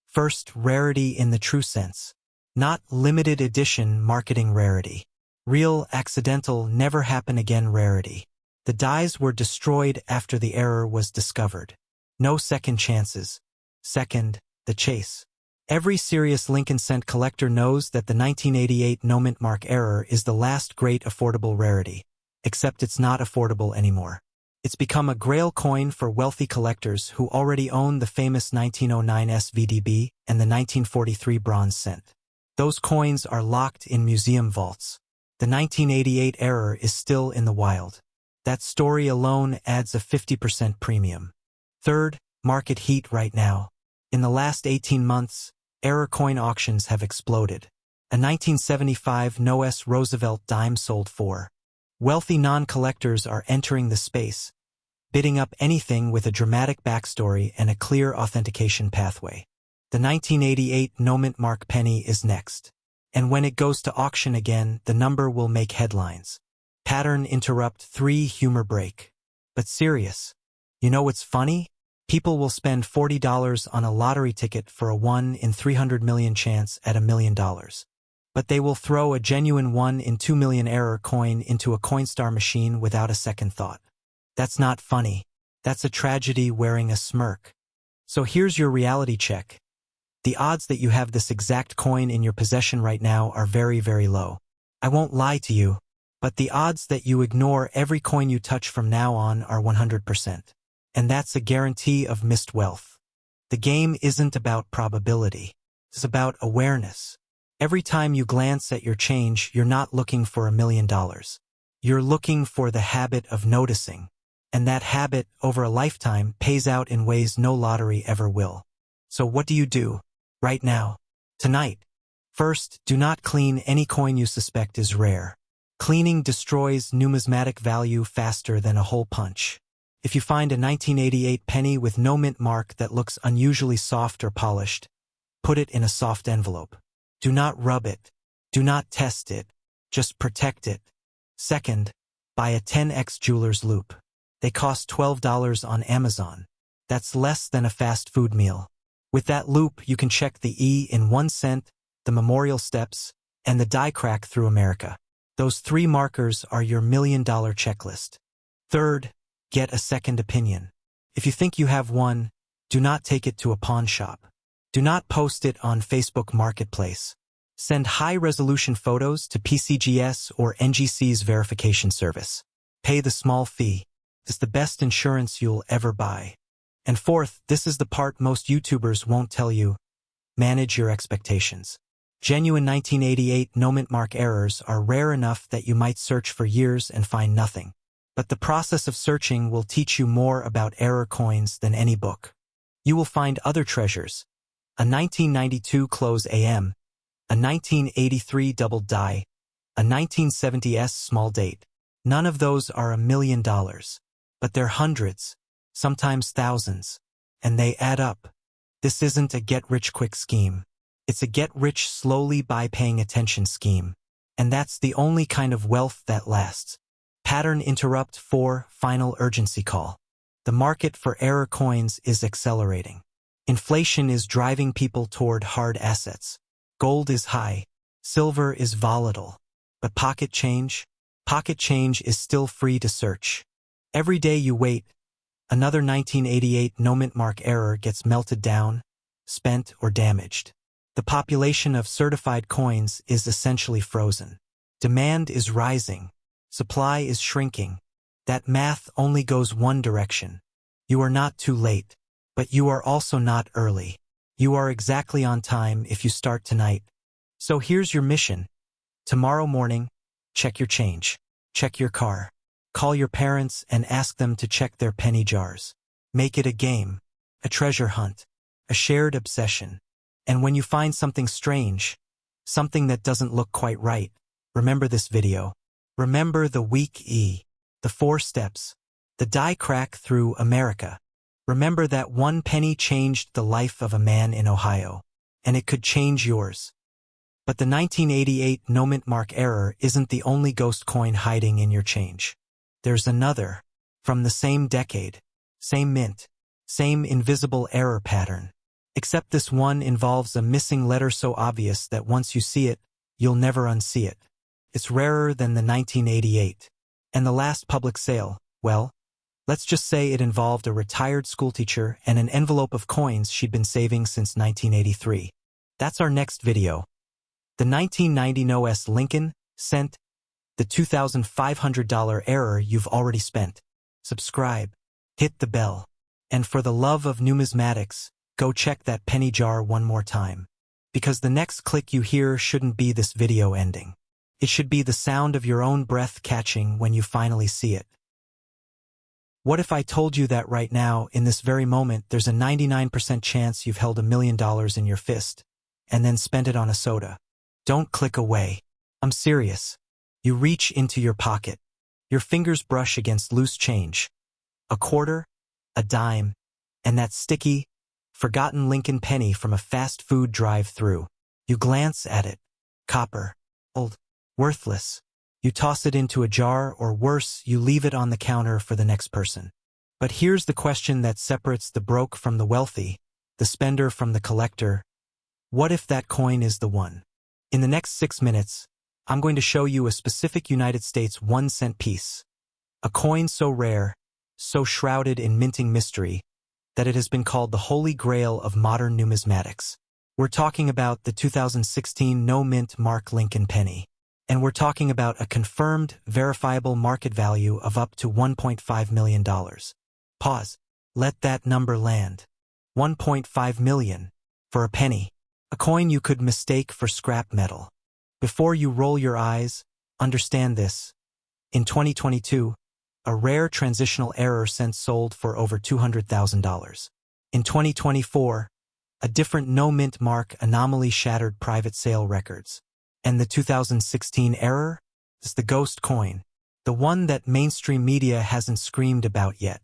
First rarity in the true sense. Not limited edition marketing rarity. Real, accidental, never happen again rarity. The dies were destroyed after the error was discovered. No second chances. Second, the chase. Every serious Lincoln Cent collector knows that the 1988 no mint mark error is the last great affordable rarity. Except it's not affordable anymore. It's become a grail coin for wealthy collectors who already own the famous 1909 SVDB and the 1943 bronze cent. Those coins are locked in museum vaults. The 1988 error is still in the wild. That story alone adds a 50% premium. Third, market heat right now. In the last 18 months, error coin auctions have exploded. A 1975 No.S. Roosevelt dime sold for. Wealthy non-collectors are entering the space, bidding up anything with a dramatic backstory and a clear authentication pathway. The 1988 no mint mark penny is next. And when it goes to auction again, the number will make headlines. Pattern interrupt 3 humor break. But serious. You know what's funny? People will spend $40 on a lottery ticket for a 1 in 300 million chance at $1 million. But they will throw a genuine 1 in 2 million error coin into a Coinstar machine without a second thought. That's not funny. That's a tragedy wearing a smirk. So here's your reality check. The odds that you have this exact coin in your possession right now are very, very low. I won't lie to you, but the odds that you ignore every coin you touch from now on are 100%. And that's a guarantee of missed wealth. The game isn't about probability. It's about awareness. Every time you glance at your change, you're not looking for $1 million. You're looking for the habit of noticing. And that habit, over a lifetime, pays out in ways no lottery ever will. So what do you do? Right now. Tonight. First, do not clean any coin you suspect is rare. Cleaning destroys numismatic value faster than a hole punch. If you find a 1988 penny with no mint mark that looks unusually soft or polished, put it in a soft envelope. Do not rub it. Do not test it. Just protect it. Second, buy a 10x jeweler's loop. They cost $12 on Amazon. That's less than a fast food meal. With that loop, you can check the E in 1 cent, the memorial steps, and the die crack through America. Those 3 markers are your $1 million checklist. Third, get a second opinion. If you think you have one, do not take it to a pawn shop. Do not post it on Facebook Marketplace. Send high-resolution photos to PCGS or NGC's verification service. Pay the small fee. It's the best insurance you'll ever buy. And fourth, this is the part most YouTubers won't tell you. Manage your expectations. Genuine 1988 no-mint mark errors are rare enough that you might search for years and find nothing. But the process of searching will teach you more about error coins than any book. You will find other treasures: a 1992 close AM, a 1983 double die, a 1970s small date. None of those are $1 million. But they're hundreds, sometimes thousands, and they add up. This isn't a get-rich-quick scheme. It's a get-rich-slowly-by-paying-attention scheme. And that's the only kind of wealth that lasts. Pattern interrupt 4, final urgency call. The market for error coins is accelerating. Inflation is driving people toward hard assets. Gold is high. Silver is volatile. But pocket change? Pocket change is still free to search. Every day you wait, another 1988 no-mint mark error gets melted down, spent, or damaged. The population of certified coins is essentially frozen. Demand is rising. Supply is shrinking. That math only goes one direction. You are not too late, but you are also not early. You are exactly on time if you start tonight. So here's your mission. Tomorrow morning, check your change. Check your car. Call your parents and ask them to check their penny jars. Make it a game, a treasure hunt, a shared obsession. And when you find something strange, something that doesn't look quite right, remember this video. Remember the week E, the 4 steps, the die crack through America. Remember that one penny changed the life of a man in Ohio, and it could change yours. But the 1988 no-mint mark error isn't the only ghost coin hiding in your change. There's another, from the same decade, same mint, same invisible error pattern. Except this one involves a missing letter so obvious that once you see it, you'll never unsee it. It's rarer than the 1988. And the last public sale, well, let's just say it involved a retired schoolteacher and an envelope of coins she'd been saving since 1983. That's our next video. The 1990 NOS Lincoln cent, the $2,500 error you've already spent. Subscribe, hit the bell, and for the love of numismatics, go check that penny jar one more time. Because the next click you hear shouldn't be this video ending. It should be the sound of your own breath catching when you finally see it. What if I told you that right now, in this very moment, there's a 99% chance you've held $1 million in your fist, and then spent it on a soda? Don't click away. I'm serious. You reach into your pocket. Your fingers brush against loose change. A quarter, a dime, and that sticky, forgotten Lincoln penny from a fast food drive-thru. You glance at it. Copper. Old. Worthless. You toss it into a jar, or worse, you leave it on the counter for the next person. But here's the question that separates the broke from the wealthy, the spender from the collector. What if that coin is the one? In the next 6 minutes, I'm going to show you a specific United States 1-cent piece. A coin so rare, so shrouded in minting mystery, that it has been called the holy grail of modern numismatics. We're talking about the 2016 no-mint mark Lincoln penny. And we're talking about a confirmed, verifiable market value of up to $1.5 million. Pause. Let that number land. $1.5 million. For a penny. A coin you could mistake for scrap metal. Before you roll your eyes, understand this. In 2022, a rare transitional error cent sold for over $200,000. In 2024, a different no-mint mark anomaly shattered private sale records. And the 2016 error is the ghost coin, the one that mainstream media hasn't screamed about yet,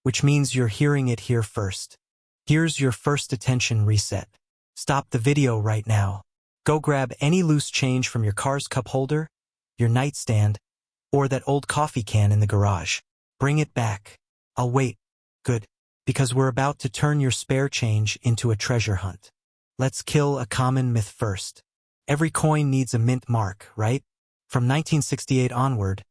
which means you're hearing it here first. Here's your first attention reset. Stop the video right now. Go grab any loose change from your car's cup holder, your nightstand, or that old coffee can in the garage. Bring it back. I'll wait. Good. Because we're about to turn your spare change into a treasure hunt. Let's kill a common myth first. Every coin needs a mint mark, right? From 1968 onward,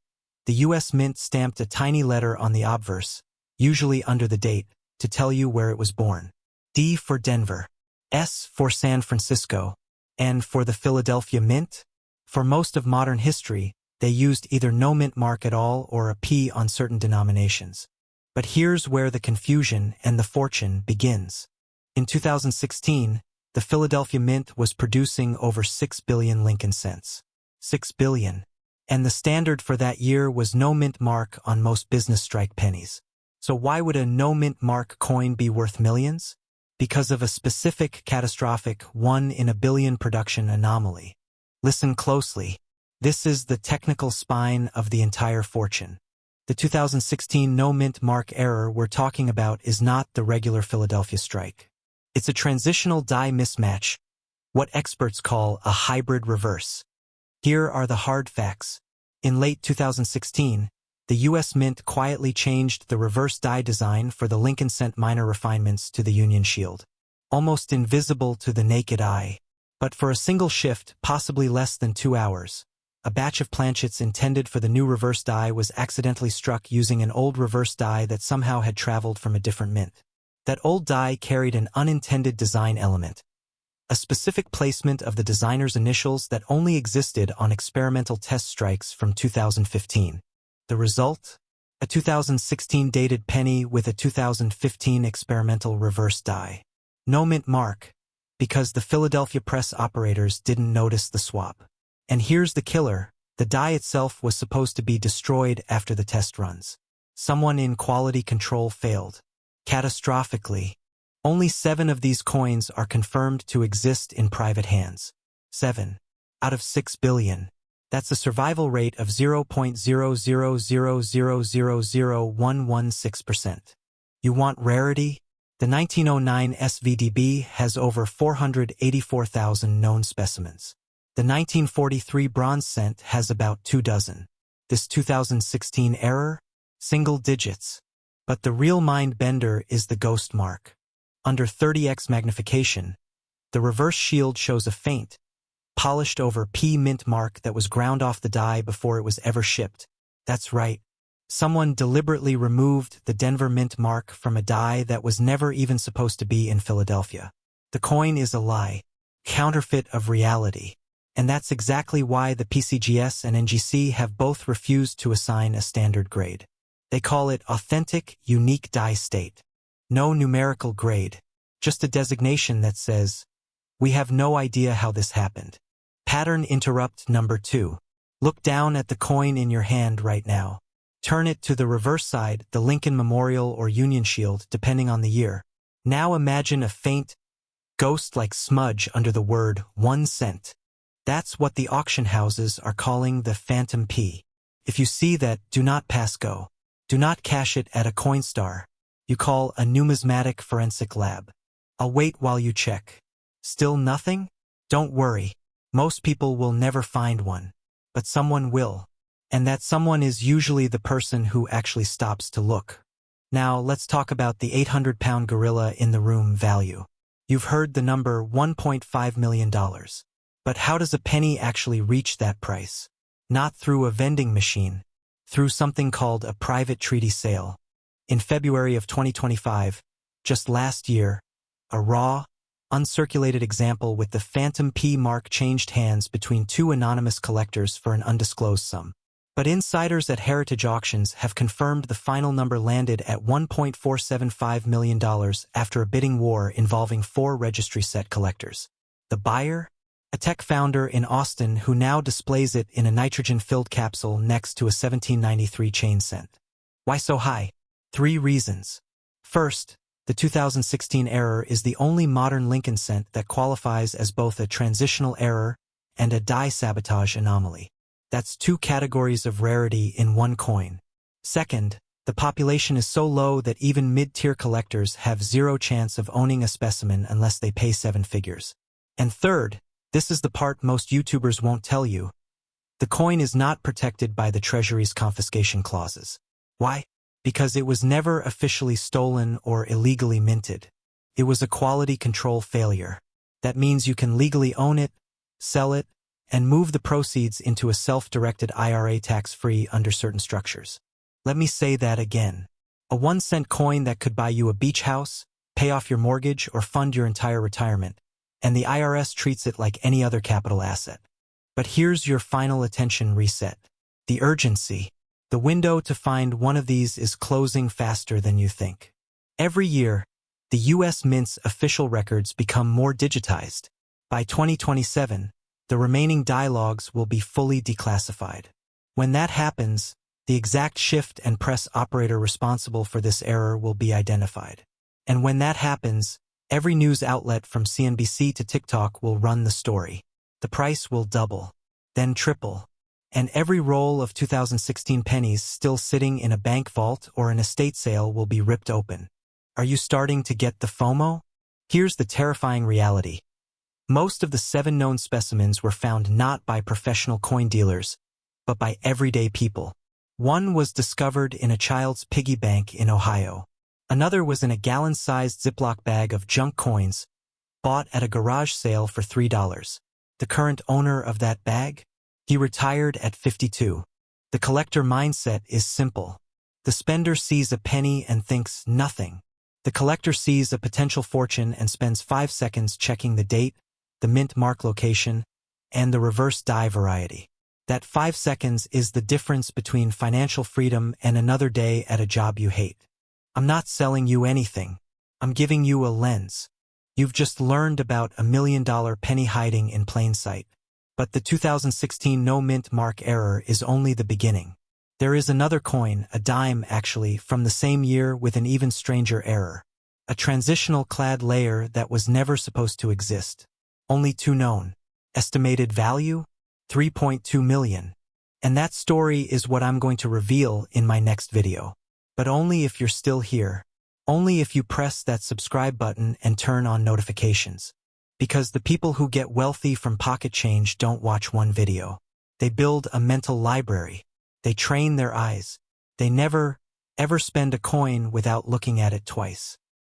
the U.S. Mint stamped a tiny letter on the obverse, usually under the date, to tell you where it was born. D for Denver, S for San Francisco, and for the Philadelphia Mint? For most of modern history, they used either no mint mark at all or a P on certain denominations. But here's where the confusion and the fortune begins. In 2016, the Philadelphia Mint was producing over 6 billion Lincoln cents. 6 billion. And the standard for that year was no mint mark on most business strike pennies. So why would a no mint mark coin be worth millions? Because of a specific catastrophic 1 in a billion production anomaly. Listen closely. This is the technical spine of the entire fortune. The 2016 no mint mark error we're talking about is not the regular Philadelphia strike. It's a transitional die mismatch, what experts call a hybrid reverse. Here are the hard facts. In late 2016, the U.S. Mint quietly changed the reverse die design for the Lincoln cent minor refinements to the Union Shield. Almost invisible to the naked eye. But for a single shift, possibly less than 2 hours, a batch of planchets intended for the new reverse die was accidentally struck using an old reverse die that somehow had traveled from a different mint. That old die carried an unintended design element. A specific placement of the designer's initials that only existed on experimental test strikes from 2015. The result? A 2016 dated penny with a 2015 experimental reverse die. No mint mark, because the Philadelphia press operators didn't notice the swap. And here's the killer, the die itself was supposed to be destroyed after the test runs. Someone in quality control failed. Catastrophically. Only 7 of these coins are confirmed to exist in private hands. 7 out of 6 billion. That's a survival rate of 0.000000116%. You want rarity? The 1909 SVDB has over 484,000 known specimens. The 1943 bronze cent has about 2 dozen. This 2016 error? Single digits. But the real mind bender is the ghost mark. Under 30x magnification, the reverse shield shows a faint, polished over P mint mark that was ground off the die before it was ever shipped. That's right. Someone deliberately removed the Denver mint mark from a die that was never even supposed to be in Philadelphia. The coin is a lie, counterfeit of reality. And that's exactly why the PCGS and NGC have both refused to assign a standard grade. They call it authentic, unique die state. No numerical grade, just a designation that says, we have no idea how this happened. Pattern interrupt number 2. Look down at the coin in your hand right now. Turn it to the reverse side, the Lincoln Memorial or Union Shield, depending on the year. Now imagine a faint, ghost-like smudge under the word 1 cent. That's what the auction houses are calling the Phantom P. If you see that, do not pass go. Do not cash it at a Coinstar. You call a numismatic forensic lab. I'll wait while you check. Still nothing? Don't worry. Most people will never find one. But someone will. And that someone is usually the person who actually stops to look. Now let's talk about the 800-pound gorilla in the room value. You've heard the number $1.5 million. But how does a penny actually reach that price? Not through a vending machine. Through something called a private treaty sale. In February of 2025, just last year, a raw, uncirculated example with the Phantom P mark changed hands between 2 anonymous collectors for an undisclosed sum. But insiders at Heritage Auctions have confirmed the final number landed at $1.475 million after a bidding war involving 4 registry set collectors. The buyer? A tech founder in Austin who now displays it in a nitrogen-filled capsule next to a 1793 chain cent. Why so high? 3 reasons. First, the 2016 error is the only modern Lincoln cent that qualifies as both a transitional error and a die sabotage anomaly. That's 2 categories of rarity in one coin. Second, the population is so low that even mid-tier collectors have 0 chance of owning a specimen unless they pay 7 figures. And third, this is the part most YouTubers won't tell you. The coin is not protected by the Treasury's confiscation clauses. Why? Because it was never officially stolen or illegally minted. It was a quality control failure. That means you can legally own it, sell it, and move the proceeds into a self-directed IRA tax-free under certain structures. Let me say that again. A 1-cent coin that could buy you a beach house, pay off your mortgage, or fund your entire retirement. And the IRS treats it like any other capital asset. But here's your final attention reset. The urgency. The window to find one of these is closing faster than you think. Every year, The U.S. Mint's official records become more digitized. By 2027, the remaining dialogues will be fully declassified. When that happens, the exact shift and press operator responsible for this error will be identified. And when that happens, every news outlet from CNBC to TikTok will run the story. The price will double, then triple, and every roll of 2016 pennies still sitting in a bank vault or an estate sale will be ripped open. Are you starting to get the FOMO? Here's the terrifying reality. Most of the 7 known specimens were found not by professional coin dealers, but by everyday people. One was discovered in a child's piggy bank in Ohio. Another was in a gallon-sized Ziploc bag of junk coins, bought at a garage sale for $3. The current owner of that bag? He retired at 52. The collector mindset is simple. The spender sees a penny and thinks nothing. The collector sees a potential fortune and spends 5 seconds checking the date, the mint mark location, and the reverse die variety. That 5 seconds is the difference between financial freedom and another day at a job you hate. I'm not selling you anything. I'm giving you a lens. You've just learned about $1 million penny hiding in plain sight. But the 2016 no mint mark error is only the beginning. There is another coin, a dime actually, from the same year with an even stranger error. A transitional clad layer that was never supposed to exist. Only 2 known. Estimated value? 3.2 million. And that story is what I'm going to reveal in my next video. But only if you're still here. Only if you press that subscribe button and turn on notifications. Because the people who get wealthy from pocket change don't watch one video. They build a mental library. They train their eyes. They never, ever spend a coin without looking at it twice.